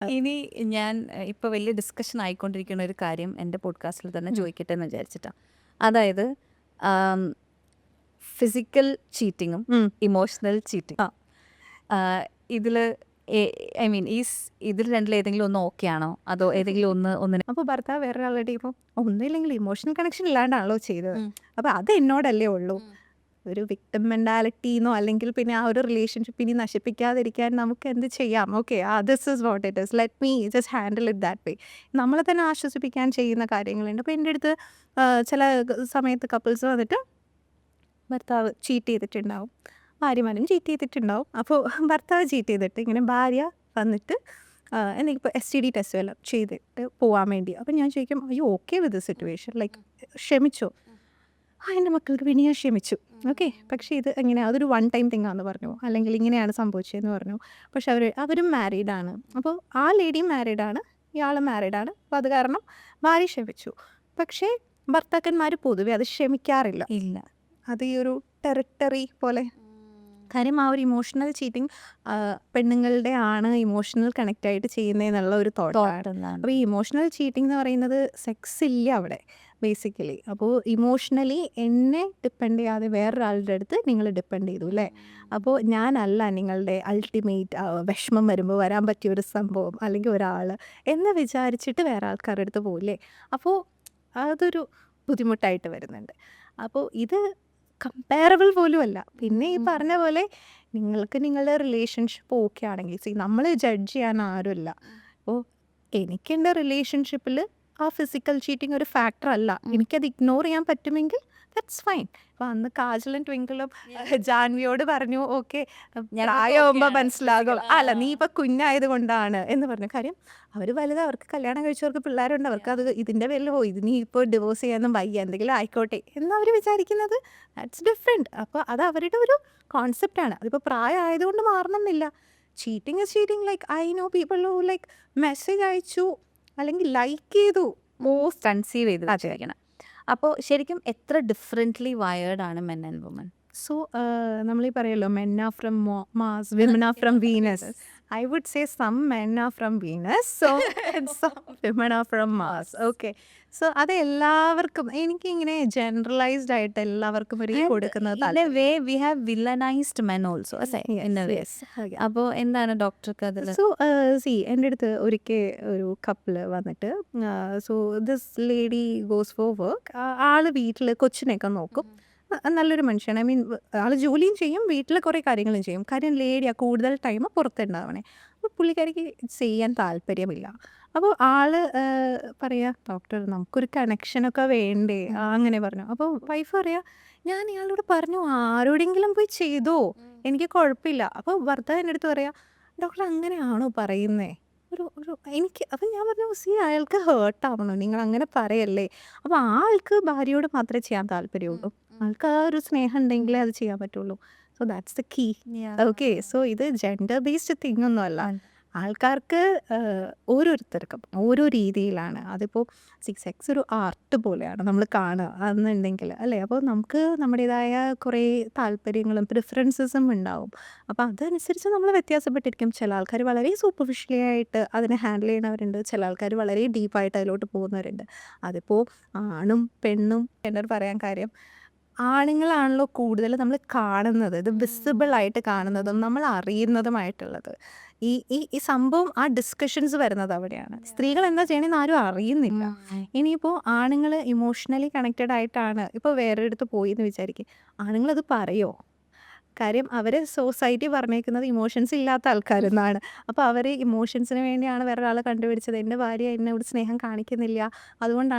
ഇനി ഞാൻ ഇപ്പൊ വലിയ ഡിസ്കഷൻ ആയിക്കൊണ്ടിരിക്കുന്ന ഒരു കാര്യം എൻ്റെ പോഡ്കാസ്റ്റിൽ തന്നെ ചോദിക്കട്ടെ എന്ന് വിചാരിച്ചിട്ടാ. അതായത് ഫിസിക്കൽ ചീറ്റിങ്ങും ഇമോഷണൽ ചീറ്റിംഗ് ഇതില് ഐ മീൻ ഇതിൽ രണ്ടിൽ ഏതെങ്കിലും ഒന്ന് ഓക്കെ ആണോ, അതോ ഏതെങ്കിലും ഒന്നിന് അപ്പോൾ ഭർത്താവ് വേറൊരാളുടെ ഇപ്പം ഒന്നുമില്ലെങ്കിൽ ഇമോഷണൽ കണക്ഷൻ ഇല്ലാണ്ടാണല്ലോ ചെയ്തത്. അപ്പോൾ അത് എന്നോടല്ലേ ഉള്ളൂ. ഒരു വിക്ടിം മെൻറ്റാലിറ്റിന്നോ അല്ലെങ്കിൽ പിന്നെ ആ ഒരു റിലേഷൻഷിപ്പ് ഇനി നശിപ്പിക്കാതിരിക്കാൻ നമുക്ക് എന്ത് ചെയ്യാം? Okay, this is what it is, let me just handle it that way. നമ്മളെ തന്നെ ആശ്വസിപ്പിക്കാൻ ചെയ്യുന്ന കാര്യങ്ങളുണ്ട്. അപ്പോൾ എൻ്റെ അടുത്ത് ചില സമയത്ത് കപ്പിൾസ് വന്നിട്ട് ഭർത്താവ് ചീറ്റ് ചെയ്തിട്ടുണ്ടാവും, ഭാര്യമാരും ചീറ്റ് ചെയ്തിട്ടുണ്ടാവും. അപ്പോൾ ഭർത്താവ് ചീറ്റ് ചെയ്തിട്ട് ഇങ്ങനെ ഭാര്യ വന്നിട്ട് എന്തെങ്കിലും ഇപ്പോൾ STD ടെസ്റ്റ് വല്ലതും ചെയ്തിട്ട് പോകാൻ വേണ്ടി. അപ്പം ഞാൻ ചോദിക്കും, അയ്യോ okay with the situation, like ക്ഷമിച്ചോ? എൻ്റെ മക്കൾക്ക് പിന്നെ ഞാൻ ക്ഷമിച്ചു. ഓക്കെ, പക്ഷേ ഇത് എങ്ങനെയാണ്, അതൊരു വൺ ടൈം തിങ്ങാന്ന് പറഞ്ഞു, അല്ലെങ്കിൽ ഇങ്ങനെയാണ് സംഭവിച്ചതെന്ന് പറഞ്ഞു. പക്ഷെ അവരും മാരീഡാണ്. അപ്പോൾ ആ ലേഡിയും മാരീഡാണ്, ഇയാളും മാരീഡാണ്. അപ്പോൾ അത് കാരണം ഭാര്യ ക്ഷമിച്ചു. പക്ഷേ ഭർത്താക്കന്മാർ പൊതുവെ അത് ക്ഷമിക്കാറില്ല. ഇല്ല. അത് ഈ ഒരു ടെറിട്ടറി പോലെ. കാര്യം ആ ഒരു ഇമോഷണൽ ചീറ്റിംഗ് പെണ്ണുങ്ങളുടെ ആണ് ഇമോഷണൽ കണക്റ്റ് ആയിട്ട് ചെയ്യുന്നതെന്നുള്ള ഒരു തോട്ടാണ്. അപ്പോൾ ഈ ഇമോഷണൽ ചീറ്റിംഗ് എന്ന് പറയുന്നത് സെക്സ് ഇല്ല അവിടെ ബേസിക്കലി. അപ്പോൾ ഇമോഷണലി എന്നെ ഡിപ്പെൻഡ് ചെയ്യാതെ വേറൊരാളുടെ അടുത്ത് നിങ്ങൾ ഡിപ്പെൻഡ് ചെയ്തു അല്ലേ. അപ്പോൾ ഞാനല്ല നിങ്ങളുടെ അൾട്ടിമേറ്റ് വിഷമം വരുമ്പോൾ വരാൻ പറ്റിയ ഒരു സംഭവം അല്ലെങ്കിൽ ഒരാൾ എന്ന് വിചാരിച്ചിട്ട് വേറെ ആൾക്കാരുടെ അടുത്ത് പോകില്ലേ. അപ്പോൾ അതൊരു ബുദ്ധിമുട്ടായിട്ട് വരുന്നുണ്ട്. അപ്പോൾ ഇത് കമ്പയറബിൾ പോലും അല്ല. പിന്നെ ഈ പറഞ്ഞ പോലെ നിങ്ങൾക്ക് നിങ്ങളുടെ റിലേഷൻഷിപ്പ് ഓക്കെ ആണെങ്കിൽ നമ്മൾ ജഡ്ജ് ചെയ്യാൻ ആരുമില്ല. അപ്പോൾ എനിക്ക് എൻ്റെ റിലേഷൻഷിപ്പിൽ ആ ഫിസിക്കൽ ചീറ്റിംഗ് ഒരു ഫാക്ടർ അല്ല. എനിക്കത് ഇഗ്നോർ ചെയ്യാൻ പറ്റുമെങ്കിൽ ദാറ്റ്സ് ഫൈൻ. അപ്പോൾ അന്ന് കാജലും ട്വിങ്കിളും ജാൻവിയോട് പറഞ്ഞു, ഓക്കെ പ്രായമാകുമ്പോൾ മനസ്സിലാകും, അല്ല നീ ഇപ്പം കുഞ്ഞായത് കൊണ്ടാണ് എന്ന് പറഞ്ഞു. കാര്യം അവർ വലുത്, അവർക്ക് കല്യാണം കഴിച്ചവർക്ക് പിള്ളേരുണ്ട്, അവർക്ക് അത് ഇതിൻ്റെ പേരിൽ ഇത് നീ ഇപ്പോൾ ഡിവോഴ്സ് ചെയ്യാനും വയ്യ, എന്തെങ്കിലും ആയിക്കോട്ടെ എന്നവർ വിചാരിക്കുന്നത് ദാറ്റ്സ് ഡിഫറെൻറ്റ്. അപ്പോൾ അത് അവരുടെ ഒരു കോൺസെപ്റ്റാണ്. അതിപ്പോൾ പ്രായമായതുകൊണ്ട് മാറണമെന്നില്ല. Cheating is cheating. Like I know people who like message അയച്ചു അല്ലെങ്കിൽ ലൈക്ക് ചെയ്തു മോസ്റ്റ് കൺസീവ് ചെയ്ത് വെച്ചിരിക്കണം. അപ്പോൾ ശരിക്കും എത്ര ഡിഫറെൻ്റ്ലി വയേർഡ് ആണ് മെൻ ആൻഡ് വുമൻ? സോ നമ്മളീ പറയല്ലോ men are from Mars, women are from Venus. I would say some men are from Venus, so some women are from Mars. Okay, so അത് എല്ലാവർക്കും എനിക്കിങ്ങനെ ജനറലൈസ്ഡ് ആയിട്ട് എല്ലാവർക്കും ഒരു കൊടുക്കുന്നത്. We have villainised men also അല്ലേ ഇൻ എ വേ. അപ്പോൾ എന്താണ് ഡോക്ടർക്ക് അതിൽ? സോ എൻ്റെ അടുത്ത് ഒരിക്കൽ ഒരു കപ്പിള് വന്നിട്ട്, so this lady goes for work. ആള് വീട്ടിൽ കൊച്ചിനെയൊക്കെ നോക്കും, നല്ലൊരു മനുഷ്യയാണ്. ഐ മീൻ ആൾ ജോലിയും ചെയ്യും, വീട്ടിൽ കുറേ കാര്യങ്ങളും ചെയ്യും. കാര്യം ലേഡിയാണ് കൂടുതൽ ടൈം പുറത്തുണ്ടാവണേ. അപ്പോൾ പുള്ളിക്കാരിക്ക് ചെയ്യാൻ താല്പര്യമില്ല. അപ്പോൾ ആള് പറയാ, ഡോക്ടർ നമുക്കൊരു കണക്ഷനൊക്കെ വേണ്ടേ, അങ്ങനെ പറഞ്ഞു. അപ്പോൾ വൈഫ് പറയാ, ഞാൻ ഇയാളോട് പറഞ്ഞു ആരോടെങ്കിലും പോയി ചെയ്തോ, എനിക്ക് കുഴപ്പമില്ല. അപ്പോൾ ഭർത്താവ് എൻ്റെ അടുത്ത് പറയാ, ഡോക്ടർ അങ്ങനെയാണോ പറയുന്നേ, ഒരു ഒരു എനിക്ക്. അപ്പം ഞാൻ പറഞ്ഞു, അയാൾക്ക് ഹേർട്ടാവണോ, നിങ്ങൾ അങ്ങനെ പറയല്ലേ. അപ്പോൾ ആ ആൾക്ക് ഭാര്യയോട് മാത്രമേ ചെയ്യാൻ താല്പര്യമുള്ളൂ. ആൾക്ക് ആ ഒരു സ്നേഹം ഉണ്ടെങ്കിലേ അത് ചെയ്യാൻ പറ്റുള്ളൂ. So that's the key. Okay, so ഇത് ജെൻഡർ ബേസ്ഡ് തിങ് ഒന്നും അല്ല. ആൾക്കാർക്ക് ഓരോരുത്തർക്കും ഓരോ രീതിയിലാണ്. അതിപ്പോൾ സെക്സ് ഒരു ആർട്ട് പോലെയാണ് നമ്മൾ കാണുക എന്നുണ്ടെങ്കിൽ അല്ലേ. അപ്പോൾ നമുക്ക് നമ്മുടേതായ കുറേ താല്പര്യങ്ങളും പ്രിഫറൻസസും ഉണ്ടാവും. അപ്പോൾ അതനുസരിച്ച് നമ്മൾ വ്യത്യാസപ്പെട്ടിരിക്കും. ചില ആൾക്കാർ വളരെ സൂപ്പർഫിഷ്യലി ആയിട്ട് അതിനെ ഹാൻഡിൽ ചെയ്യണവരുണ്ട്, ചില ആൾക്കാർ വളരെ ഡീപ്പായിട്ട് അതിലോട്ട് പോകുന്നവരുണ്ട്. അതിപ്പോൾ ആണും പെണ്ണും എന്നോട് പറയാൻ കാര്യം, ആണുങ്ങളാണല്ലോ കൂടുതൽ നമ്മൾ കാണുന്നത്, ഇത് വിസിബിൾ ആയിട്ട് കാണുന്നതും നമ്മൾ അറിയുന്നതുമായിട്ടുള്ളത്. ഈ ഈ ഈ സംഭവം ആ ഡിസ്കഷൻസ് വരുന്നത് അവിടെയാണ്. സ്ത്രീകൾ എന്താ ചെയ്യണമെന്ന് ആരും അറിയുന്നില്ല. ഇനിയിപ്പോൾ ആണുങ്ങൾ ഇമോഷണലി കണക്റ്റഡ് ആയിട്ടാണ് ഇപ്പോൾ വേറൊരിടത്ത് പോയി എന്ന് വിചാരിക്കുക, ആണുങ്ങളത് പറയോ? കാര്യം അവർ സൊസൈറ്റി പറഞ്ഞേക്കുന്നത് ഇമോഷൻസ് ഇല്ലാത്ത ആൾക്കാരെന്നാണ്. അപ്പോൾ അവർ ഇമോഷൻസിന് വേണ്ടിയാണ് വേറൊരാളെ കണ്ടുപിടിച്ചത്. എൻ്റെ ഭാര്യ എന്നോട് സ്നേഹം കാണിക്കുന്നില്ല, അതുകൊണ്ടാണ്